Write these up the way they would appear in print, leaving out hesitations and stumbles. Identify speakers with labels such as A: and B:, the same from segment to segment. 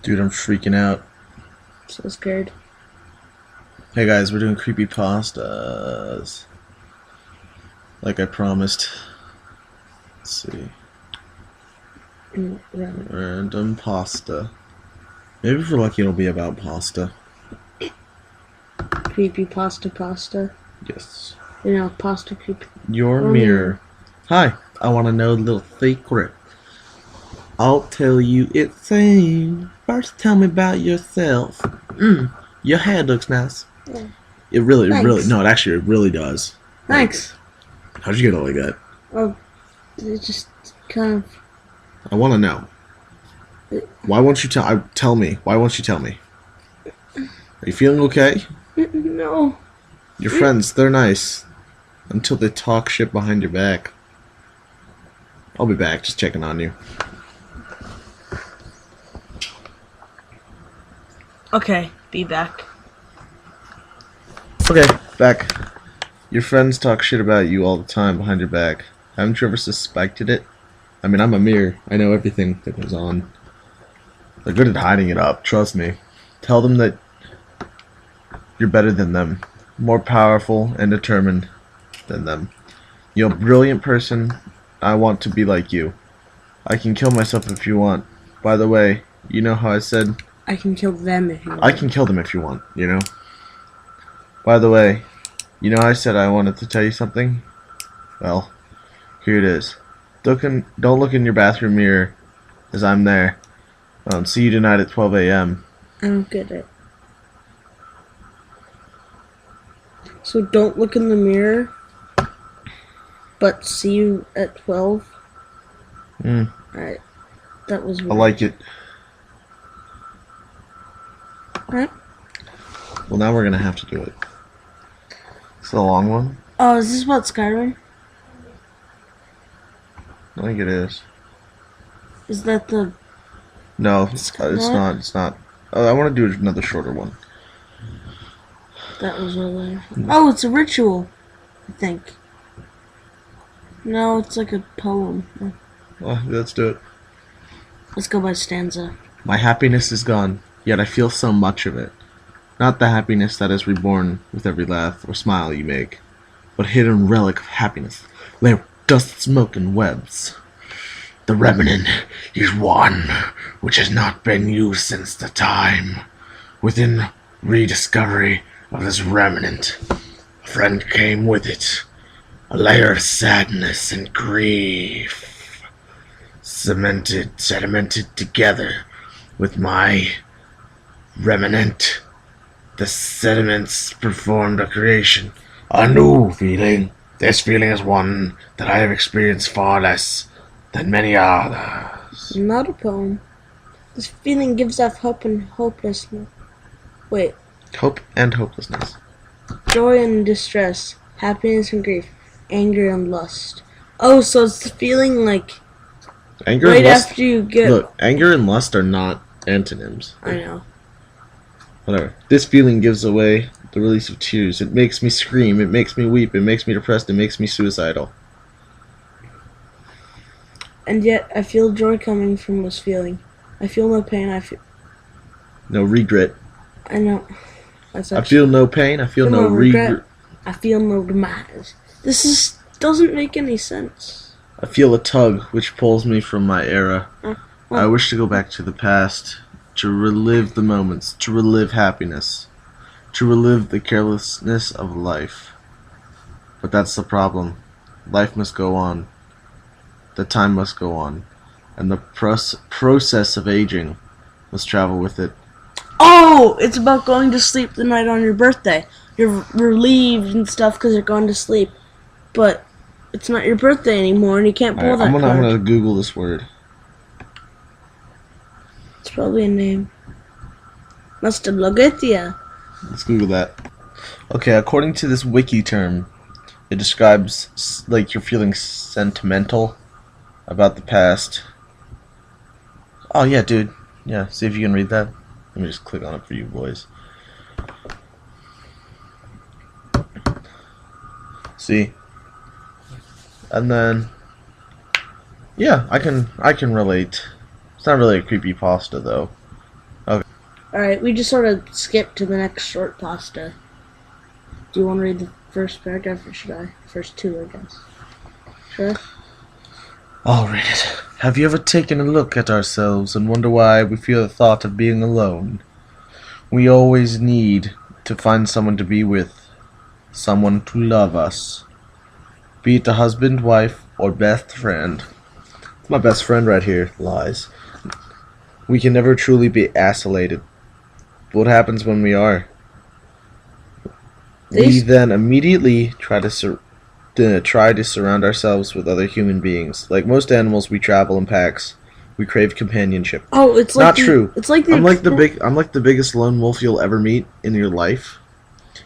A: Dude, I'm freaking out.
B: So scared.
A: Hey guys, we're doing creepypastas. Like I promised. Let's see. Random pasta. Maybe if we're lucky it'll be about pasta.
B: Creepypasta.
A: Yes.
B: You know, pasta creepy.
A: Your mirror. Hi, I want to know a little secret. I'll tell you its saying. First tell me about yourself. Your hair looks nice.
B: Yeah.
A: It really,
B: Thanks.
A: it really does.
B: Thanks.
A: How'd you get it like that?
B: Oh, it just kind of.
A: I want to know. Why won't you tell me? Why won't you tell me? Are you feeling okay?
B: No.
A: Your friends, they're nice. Until they talk shit behind your back. I'll be back, just checking on you.
B: Okay, be back.
A: Okay, back. Your friends talk shit about you all the time behind your back. Haven't you ever suspected it? I mean, I'm a mirror. I know everything that goes on. They're good at hiding it up, trust me. Tell them that you're better than them. More powerful and determined than them. You're a brilliant person. I want to be like you. I can kill myself if you want. By the way, you know how I said...
B: I can kill them if you want.
A: I can kill them if you want, you know? By the way, you know how I said I wanted to tell you something? Well, here it is. Don't look in your bathroom mirror, as I'm there. See you tonight at 12 a.m.
B: I don't get it. So don't look in the mirror, but see you at 12? Alright. That was weird.
A: I like it.
B: Alright.
A: Well, now we're going to have to do it. It's a long one.
B: Oh, is this about Skyrim?
A: I think it is.
B: Is that the...
A: No, it's not. It's not. Oh, I want to do another shorter one.
B: That was really... Oh, it's a ritual, I think. No, it's like a poem.
A: Well, let's do it.
B: Let's go by stanza.
A: My happiness is gone, yet I feel so much of it. Not the happiness that is reborn with every laugh or smile you make, but hidden relic of happiness, laid with dust, smoke, and webs. The remnant is one which has not been used since the time. Within rediscovery of this remnant, a friend came with it, a layer of sadness and grief, sedimented together with my remnant. The sediments performed a creation, a new feeling. This feeling is one that I have experienced far less than many others.
B: Not a poem. This feeling gives off hope and hopelessness. Wait.
A: Hope and hopelessness.
B: Joy and distress. Happiness and grief. Anger and lust. Oh, so it's the feeling like...
A: Anger
B: right
A: and lust.
B: after you get...
A: Look, anger and lust are not antonyms.
B: I know.
A: Whatever. This feeling gives away the release of tears. It makes me scream. It makes me weep. It makes me depressed. It makes me suicidal.
B: And yet, I feel joy coming from this feeling. I feel no pain.
A: No regret.
B: I know.
A: I feel no pain. I feel no regret.
B: I feel no demise. This doesn't make any sense.
A: I feel a tug which pulls me from my era. I wish to go back to the past, to relive the moments, to relive happiness, to relive the carelessness of life. But that's the problem. Life must go on. The time must go on. And the process of aging must travel with it.
B: Oh! It's about going to sleep the night on your birthday. You're relieved and stuff because you're going to sleep. But it's not your birthday anymore and you can't pull that card.
A: I'm gonna Google this word.
B: It's probably a name. Must have looked at ya.
A: Let's Google that. Okay, according to this wiki term, it describes like you're feeling sentimental about the past. Oh yeah, dude. Yeah, see if you can read that. Let me just click on it for you boys. See? And then yeah, I can relate. It's not really a creepypasta though.
B: Alright, we just sort of skipped to the next short pasta. Do you want to read the first paragraph, or should I? First two, I guess. Sure.
A: I'll read it. Have you ever taken a look at ourselves and wonder why we fear the thought of being alone? We always need to find someone to be with, someone to love us. Be it a husband, wife, or best friend. It's my best friend right here. Lies. We can never truly be isolated. What happens when we are? We then immediately try to surround ourselves with other human beings. Like most animals, we travel in packs. We crave companionship.
B: Oh, it's like
A: not true.
B: It's like
A: I'm like the biggest lone wolf you'll ever meet in your life.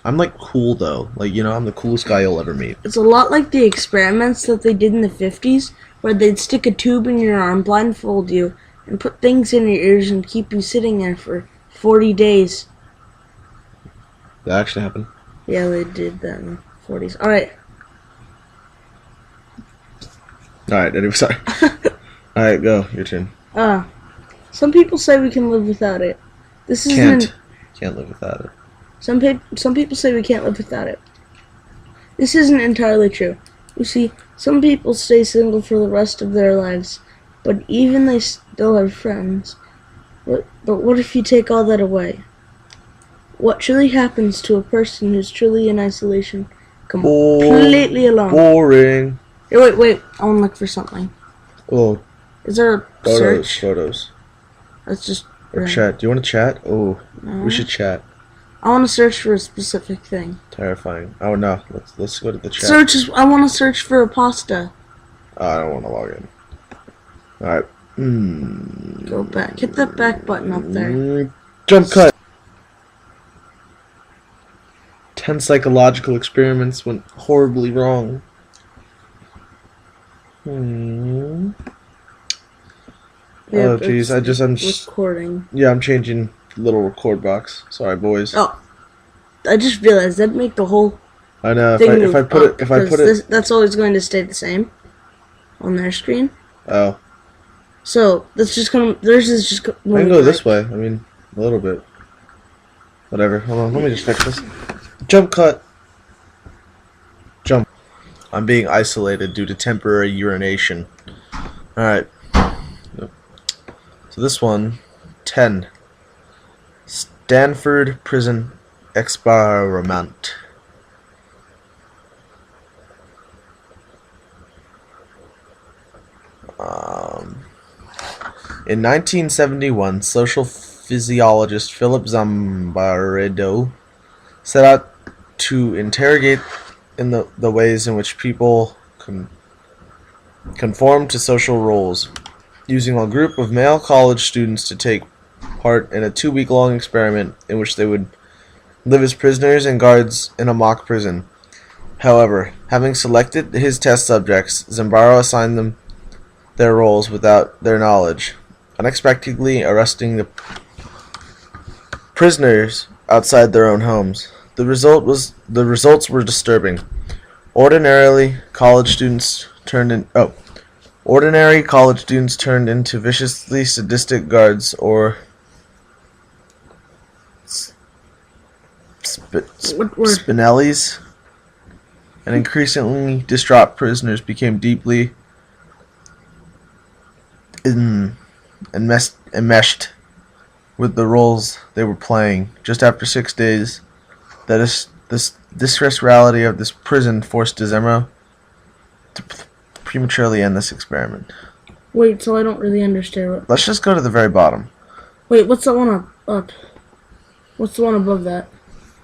A: I'm like cool though. Like, you know, I'm the coolest guy you'll ever meet.
B: It's a lot like the experiments that they did in the 50s, where they'd stick a tube in your arm, blindfold you, and put things in your ears and keep you sitting there for 40 days.
A: That actually happened.
B: Yeah, they did that in the 40s. Alright.
A: Alright, anyway, sorry. Alright, go. Your turn.
B: Some people say we can live without it. This isn't...
A: Can't live without it.
B: Some people say we can't live without it. This isn't entirely true. You see, some people stay single for the rest of their lives, but even they still have friends. But what if you take all that away? What truly happens to a person who's truly in isolation, completely alone?
A: Boring.
B: Hey, wait. I want to look for something.
A: Oh.
B: Is there a search?
A: Photos.
B: Let's just...
A: Or chat. Do you want to chat? Oh,
B: No.
A: we should chat.
B: I want to search for a specific thing.
A: Terrifying. Oh no, let's go to the chat.
B: I want to search for a pasta.
A: Oh, I don't want to log in. Alright.
B: Go back. Hit that back button up there.
A: Jump cut. 10 psychological experiments went horribly wrong.
B: Yeah,
A: Oh jeez, I'm
B: recording.
A: Yeah, I'm changing the little record box. Sorry, boys.
B: Oh, I just realized that make the whole
A: I know.
B: thing
A: If I put it,
B: that's always going to stay the same on their screen.
A: Oh.
B: So that's just gonna. Theirs is just.
A: I can go this way. I mean, a little bit. Whatever. Hold on. Let me just fix this. Jump cut. Jump. I'm being isolated due to temporary urination. Alright. So this one, 10. Stanford Prison Experiment. In 1971, social physiologist Philip Zimbardo set out to interrogate in the ways in which people conform to social roles, using a group of male college students to take part in a 2-week-long experiment in which they would live as prisoners and guards in a mock prison. However, having selected his test subjects, Zimbardo assigned them their roles without their knowledge, unexpectedly arresting the prisoners outside their own homes. The results were disturbing. Ordinary college students turned into viciously sadistic guards or spinellis, and increasingly distraught prisoners became deeply enmeshed with the roles they were playing. Just after 6 days, this distressed reality of this prison forced Zimbardo to prematurely end this experiment.
B: Wait, so I don't really understand what...
A: Let's just go to the very bottom.
B: Wait, what's that one up? What's the one above that?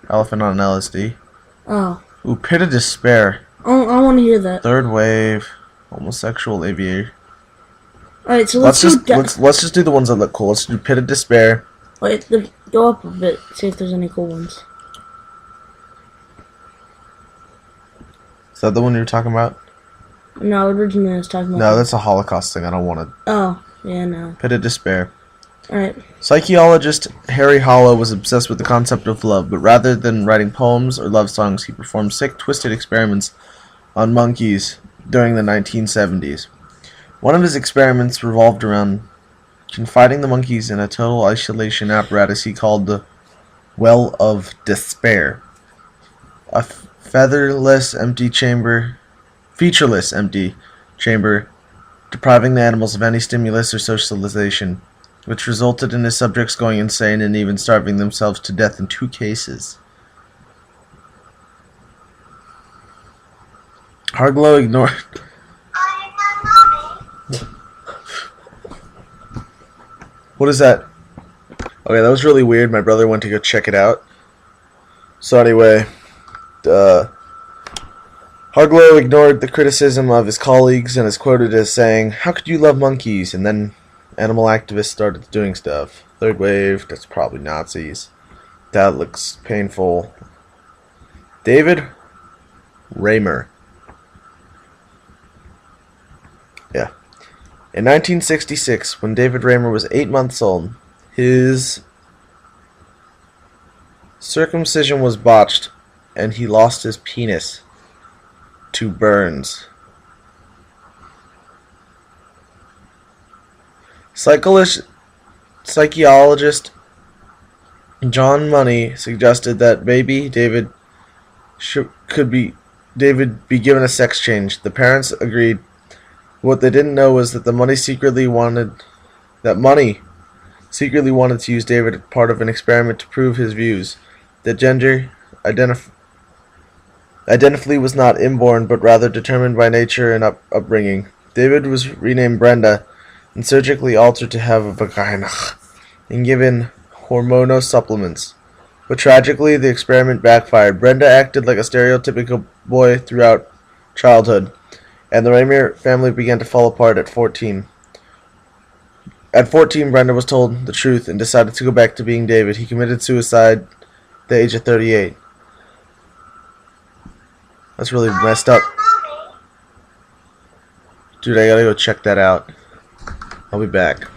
A: Elephant on LSD.
B: Oh.
A: Ooh, Pit of Despair.
B: Oh, I want to hear that.
A: Third Wave. Homosexual Aviator.
B: Alright, so
A: let's just do the ones that look cool. Let's do Pit of Despair.
B: Wait, go up a bit. See if there's any cool ones.
A: Is that the one you were talking about?
B: No, originally I was talking about...
A: No, that's a Holocaust thing. I don't want to...
B: Oh, yeah, no.
A: Pit of Despair.
B: Alright.
A: Psychologist Harry Hollow was obsessed with the concept of love, but rather than writing poems or love songs, he performed sick, twisted experiments on monkeys during the 1970s. One of his experiments revolved around confiding the monkeys in a total isolation apparatus he called the Well of Despair. A featureless empty chamber, depriving the animals of any stimulus or socialization, which resulted in his subjects going insane and even starving themselves to death in 2 cases. Harglow ignored. What is that? Okay, that was really weird. My brother went to go check it out. So anyway, Harglow ignored the criticism of his colleagues and is quoted as saying, "How could you love monkeys?" And then animal activists started doing stuff. Third wave, that's probably Nazis. That looks painful. David Raymer. Yeah. In 1966, when David Raymer was 8 months old, his circumcision was botched and he lost his penis to burns. Psychologist John Money suggested that baby David be given a sex change. The parents agreed. What they didn't know was that Money secretly wanted to use David as part of an experiment to prove his views. That gender identity was not inborn, but rather determined by nature and upbringing. David was renamed Brenda and surgically altered to have a vagina and given hormonal supplements. But tragically, the experiment backfired. Brenda acted like a stereotypical boy throughout childhood, and the Raymer family began to fall apart at 14. At 14, Brenda was told the truth and decided to go back to being David. He committed suicide at the age of 38. That's really messed up. Dude, I gotta go check that out. I'll be back.